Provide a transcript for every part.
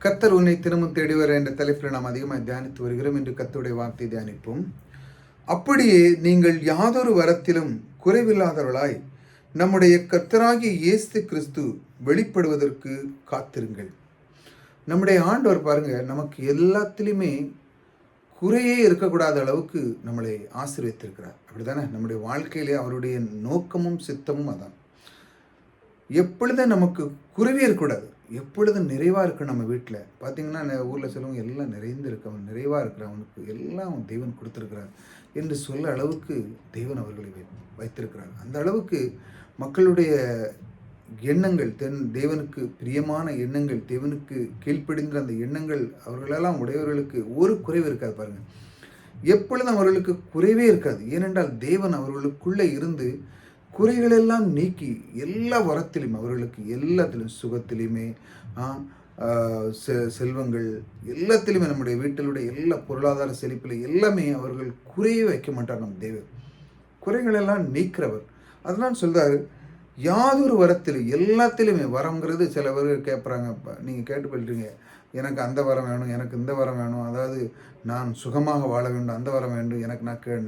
கர்த்தர் உன்னை தினமும் தேடி வர என்ற தலைப்பில் நாம் அதிகமாக தியானித்து வருகிறோம். என்று கர்த்தருடைய வார்த்தை தியானிப்போம். அப்படியே நீங்கள் யாதொரு வரத்திலும் குறைவில்லாதவர்களாய் நம்முடைய கர்த்தராகிய இயேசு கிறிஸ்து வெளிப்படுவதற்கு காத்திருங்கள். நம்முடைய ஆண்டவர் பாருங்க, நமக்கு எல்லாத்திலுமே குறையே இருக்கக்கூடாத அளவுக்கு நம்மளை ஆசீர்வதித்திருக்கிறார். அப்படிதானே? நம்முடைய வாழ்க்கையிலே அவருடைய நோக்கமும் சித்தமும் அதான். எப்பொழுதும் நமக்கு குறைவே இருக்கக்கூடாது, எப்பொழுதும் நிறைவாக இருக்கு. நம்ம வீட்டில் பார்த்தீங்கன்னா ஊரில் சிலவங்க எல்லாம் நிறைந்து இருக்கவன், நிறைவாக இருக்கிறவனுக்கு எல்லாம் தெய்வன் கொடுத்துருக்கிறார் என்று சொல்ல அளவுக்கு தெய்வன் அவர்களை வைத்திருக்கிறார். அந்த அளவுக்கு மக்களுடைய எண்ணங்கள், தேவனுக்கு பிரியமான எண்ணங்கள், தேவனுக்கு கீழ்ப்படிந்த அந்த எண்ணங்கள் அவர்களெல்லாம் உடையவர்களுக்கு ஒரு குறைவு இருக்காது. பாருங்கள், எப்பொழுதும் அவர்களுக்கு குறைவே இருக்காது. ஏனென்றால் தேவன் அவர்களுக்குள்ளே இருந்து குறைகளெல்லாம் நீக்கி எல்லா வரத்திலும் அவர்களுக்கு எல்லாத்திலும் சுகத்திலையுமே செல்வங்கள் எல்லாத்திலுமே நம்முடைய வீட்டிலுடைய எல்லா பொருளாதார செழிப்பில் எல்லாமே அவர்கள் குறையே வைக்க மாட்டார். நம் தேவன் குறைகளெல்லாம் நீக்கிறவர். அதனால் சொல்றாரு, யாதொரு வரத்தில் எல்லாத்திலுமே வரங்கிறது சில பேர் கேட்குறாங்க. நீங்கள் கேட்டு போயிட்டுருங்க, எனக்கு அந்த வரம் வேணும், எனக்கு இந்த வரம் வேணும், அதாவது நான் சுகமாக வாழ வேண்டும், அந்த வரம் வேண்டும், எனக்கு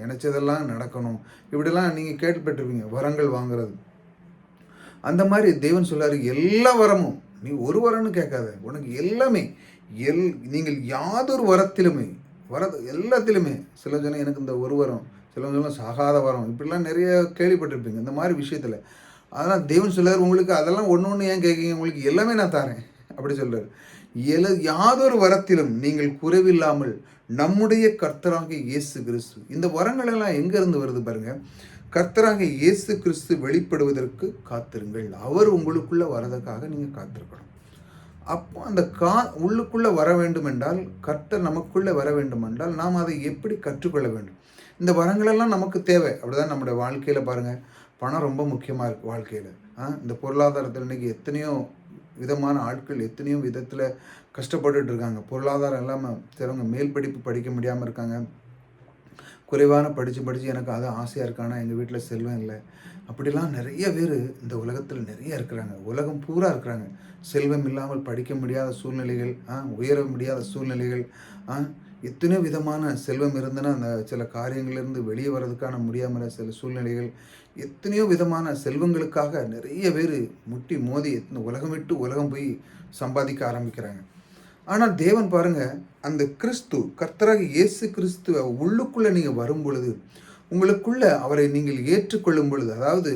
நினச்சதெல்லாம் நடக்கணும், இப்படிலாம் நீங்கள் கேட்டுப்பட்டிருப்பீங்க. வரங்கள் வாங்குறது அந்த மாதிரி தேவன் சொல்றாரு, எல்லா வரமும் நீ ஒரு வரம்னு கேட்காத, உனக்கு எல்லாமே நீங்கள் யாதொரு வரத்திலுமே எல்லாத்திலுமே. சில சொன்னால் எனக்கு இந்த ஒரு வரம், சிலவங்க சொல்லலாம் சாகாத வரம், இப்படிலாம் நிறைய கேள்விப்பட்டிருப்பீங்க இந்த மாதிரி விஷயத்தில். அதனால் தேவன் சொல்றாரு, உங்களுக்கு அதெல்லாம் ஒன்று ஒன்று ஏன் கேட்குறீங்க, உங்களுக்கு எல்லாமே நான் தரேன் அப்படி சொல்கிறார். யாதொரு வரத்திலும் நீங்கள் குறைவில்லாமல் நம்முடைய கர்த்தராகிய இயேசு கிறிஸ்து. இந்த வரங்கள் எல்லாம் எங்கேருந்து வருது பாருங்க, கர்த்தராகிய இயேசு கிறிஸ்து வெளிப்படுவதற்கு காத்திருங்கள். அவர் உங்களுக்குள்ளே வரதுக்காக நீங்கள் காத்திருக்கணும். அப்போ அந்த உள்ளுக்குள்ளே வர வேண்டும் என்றால், கர்த்தர் நமக்குள்ளே வர வேண்டும் என்றால் நாம் அதை எப்படி கற்றுக்கொள்ள வேண்டும்? இந்த வரங்களெல்லாம் நமக்கு தேவை. அப்படிதான் நம்முடைய வாழ்க்கையில் பாருங்கள், பணம் ரொம்ப முக்கியமாக இருக்குது வாழ்க்கையில். இந்த பொருளாதாரத்தில் இன்றைக்கி எத்தனையோ விதமான ஆட்கள் எத்தனையோ விதத்தில் கஷ்டப்பட்டுட்டு இருக்காங்க. பொருளாதாரம் இல்லாமல் சிலவங்க மேல் படிப்பு படிக்க முடியாமல் இருக்காங்க. குறைவான படித்து எனக்கு அது ஆசையாக இருக்கானா, எங்கள் வீட்டில் செல்வம் இல்லை, அப்படிலாம் நிறைய பேர் இந்த உலகத்தில் நிறைய இருக்கிறாங்க. உலகம் பூரா இருக்கிறாங்க. செல்வம் இல்லாமல் படிக்க முடியாத சூழ்நிலைகள், உயர முடியாத சூழ்நிலைகள், எத்தனையோ விதமான செல்வம் இருந்தனா அந்த சில காரியங்களிலிருந்து வெளியே வர்றதுக்கான முடியாமல் சில சூழ்நிலைகள், எத்தனையோ விதமான செல்வங்களுக்காக நிறைய பேர் முட்டி மோதி உலகம் விட்டு உலகம் போய் சம்பாதிக்க ஆரம்பிக்கிறாங்க. ஆனால் தேவன் பாருங்கள், அந்த கிறிஸ்து கர்த்தராக இயேசு கிறிஸ்துவ உள்ளுக்குள்ளே நீங்கள் வரும் பொழுது, உங்களுக்குள்ள அவரை நீங்கள் ஏற்றுக்கொள்ளும் பொழுது, அதாவது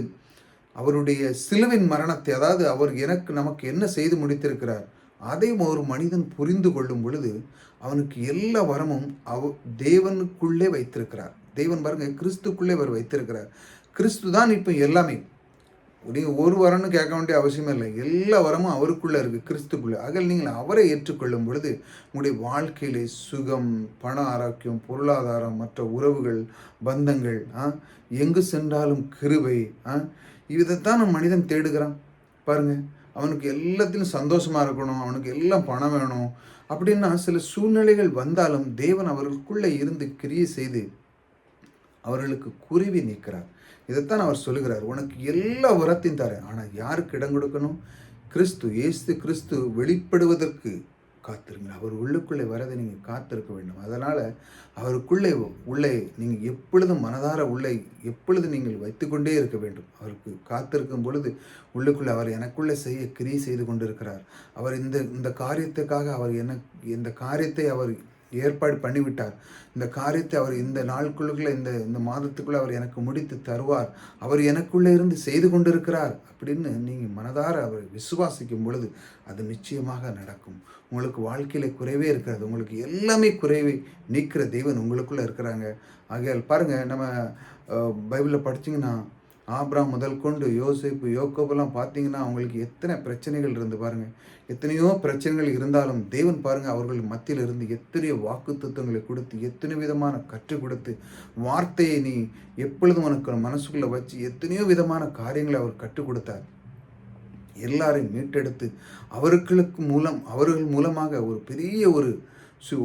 அவருடைய சிலுவின் மரணத்தை, அதாவது அவர் நமக்கு என்ன செய்து முடித்திருக்கிறார் அதை ஒரு மனிதன் புரிந்து கொள்ளும் பொழுது அவனுக்கு எல்லா வரமும் தேவனுக்குள்ளே வைத்திருக்கிறார். தேவன் பாருங்க, கிறிஸ்துக்குள்ளே அவர் வைத்திருக்கிறார். கிறிஸ்து தான் இப்போ எல்லாமே. நீங்கள் ஒரு வரம்னு கேட்க வேண்டிய அவசியமே இல்லை. எல்லா வரமும் அவருக்குள்ளே இருக்குது, கிறிஸ்துக்குள்ளே. ஆகல் நீங்கள் அவரை ஏற்றுக்கொள்ளும் பொழுது உங்களுடைய வாழ்க்கையிலே சுகம், பண ஆரோக்கியம், பொருளாதாரம், மற்ற உறவுகள், பந்தங்கள், எங்கு சென்றாலும் கிருபை, இதைத்தான் நம் மனிதன் தேடுகிறான். பாருங்கள், அவனுக்கு எல்லாத்திலும் சந்தோஷமாக இருக்கணும், அவனுக்கு எல்லாம் பணம் வேணும் அப்படின்னா சில சூழ்நிலைகள் வந்தாலும் தேவன் அவர்களுக்குள்ளே இருந்து கிரியை செய்து அவர்களுக்கு குருவி நீக்கிறார். இதைத்தான் அவர் சொல்லுகிறார், உனக்கு எல்லா வரத்தையும் தரேன், ஆனால் யாருக்கு இடம் கொடுக்கணும்? இயேசு கிறிஸ்து வெளிப்படுவதற்கு காத்திருங்க. அவர் உள்ளுக்குள்ளே வரதை நீங்கள் காத்திருக்க வேண்டும். அதனால் அவருக்குள்ளே நீங்கள் எப்பொழுதும் மனதார எப்பொழுது நீங்கள் வைத்துக்கொண்டே இருக்க வேண்டும். அவருக்கு காத்திருக்கும் பொழுது உள்ளுக்குள்ளே அவர் எனக்குள்ளே கிரியை செய்து கொண்டிருக்கிறார். அவர் இந்த காரியத்துக்காக இந்த காரியத்தை அவர் ஏற்பாடு பண்ணிவிட்டார். இந்த காரியத்தை அவர் இந்த நாளுக்குள்ளுக்குள்ளே இந்த மாதத்துக்குள்ளே அவர் எனக்கு முடித்து தருவார். அவர் எனக்குள்ளே இருந்து செய்து கொண்டிருக்கிறார் அப்படின்னு நீங்கள் மனதார அவரை விசுவாசிக்கும் பொழுது அது நிச்சயமாக நடக்கும். உங்களுக்கு வாழ்க்கையில் குறைவே இருக்காது. உங்களுக்கு எல்லாமே குறைவை நீக்கிற தெய்வன் உங்களுக்குள்ளே இருக்கிறாங்க. ஆகையால் பாருங்கள், நம்ம பைபிளில் படிச்சிங்கன்னா ஆபிரகாம் முதல் கொண்டு யோசேப்பு, யோக்கோபெல்லாம் பார்த்தீங்கன்னா அவங்களுக்கு எத்தனை பிரச்சனைகள் இருந்து பாருங்கள். எத்தனையோ பிரச்சனைகள் இருந்தாலும் தேவன் பாருங்கள் அவர்கள் மத்தியில் இருந்து எத்தனையோ வாக்குத்தத்தங்களை கொடுத்து, எத்தனை விதமான கற்றுக் கொடுத்து, வார்த்தையை நீ எப்பொழுதும் உனக்கு மனசுக்குள்ளே வச்சு எத்தனையோ விதமான காரியங்களை அவர் கற்றுக் கொடுத்தார். எல்லாரையும் மீட்டெடுத்து அவர்கள் மூலமாக ஒரு பெரிய ஒரு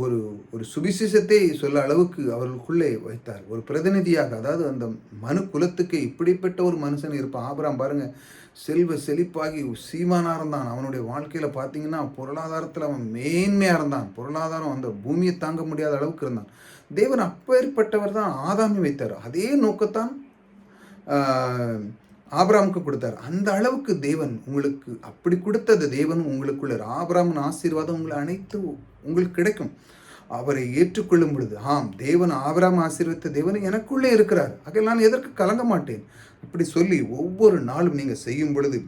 ஒரு ஒரு சுவிசேஷத்தை சொல்ல அளவுக்கு அவர்களுக்குள்ளே வைத்தார். ஒரு பிரதிநிதியாக, அதாவது அந்த மனு குலத்துக்கு இப்படிப்பட்ட ஒரு மனுஷன் இருப்பான். ஆபிரகாம் பாருங்க, செல்வ செழிப்பாகி சீமானா இருந்தான். அவனுடைய வாழ்க்கையில பார்த்தீங்கன்னா, பொருளாதாரத்தில அவன் மேன்மையா இருந்தான். பொருளாதாரம் அந்த பூமியை தாங்க முடியாத அளவுக்கு இருந்தான். தேவன் அப்பேற்பட்டவர் தான் ஆதாமை வைத்தார். அதே நோக்கத்தான் ஆ ஆபிரகாமுக்கு கொடுத்தார். அந்த அளவுக்கு தேவன் உங்களுக்கு அப்படி கொடுத்தது தேவன் உங்களுக்குள்ள ஆபிரகாமின் ஆசீர்வாதம் உங்களை அனைத்து உங்களுக்கு கிடைக்கும். அவரை ஏற்றுக்கொள்ளும் பொழுது, ஆம் தேவன் ஆபிரகாம் ஆசீர்வதித்த தேவன் எனக்குள்ளே இருக்கிறார். ஆகையால் நான் எதற்கு கலங்க மாட்டேன். இப்படி சொல்லி ஒவ்வொரு நாளும் நீங்க செய்யும் பொழுது,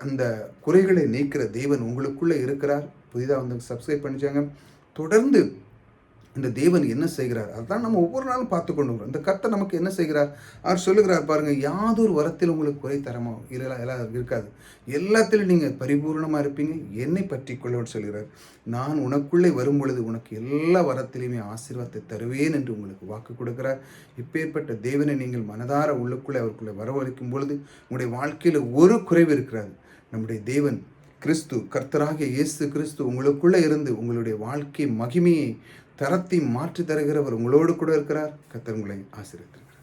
அந்த குறைகளை நீக்கிற தேவன் உங்களுக்குள்ளே இருக்கிறார். புதிதா வந்து சப்ஸ்கிரைப் பண்ணிச்சாங்க. தொடர்ந்து இந்த தேவன் என்ன செய்கிறார், அதுதான் நம்ம ஒவ்வொரு நாளும் பார்த்து கொண்டு வரோம். இந்த கர்த்தர் நமக்கு என்ன செய்கிறார், அவர் சொல்லுகிறார் பாருங்க, யாதொரு வரத்தில் உங்களுக்கு குறை தரமோ எல்லாம் இருக்காது, எல்லாத்திலும் நீங்கள் பரிபூர்ணமாக இருப்பீங்க, என்னை பற்றி கொள்ளன்னு சொல்கிறார். நான் உனக்குள்ளே வரும் பொழுது உனக்கு எல்லா வரத்திலையுமே ஆசீர்வாதத்தை தருவேன் என்று உங்களுக்கு வாக்கு கொடுக்கிறார். இப்பேற்பட்ட தேவனை நீங்கள் மனதார உள்ளுக்குள்ளே அவருக்குள்ளே வரவழைக்கும் பொழுது உங்களுடைய வாழ்க்கையில் ஒரு குறைவு இருக்கிறாது. நம்முடைய தேவன் கிறிஸ்து, கர்த்தராகிய இயேசு கிறிஸ்து உங்களுக்குள்ளே இருந்து உங்களுடைய வாழ்க்கை மகிமையை தரத்தை மாற்றி தருகிறவர் உங்களோடு கூட இருக்கிறார். கர்த்தர் உங்களை ஆசீர்வதிப்பார்.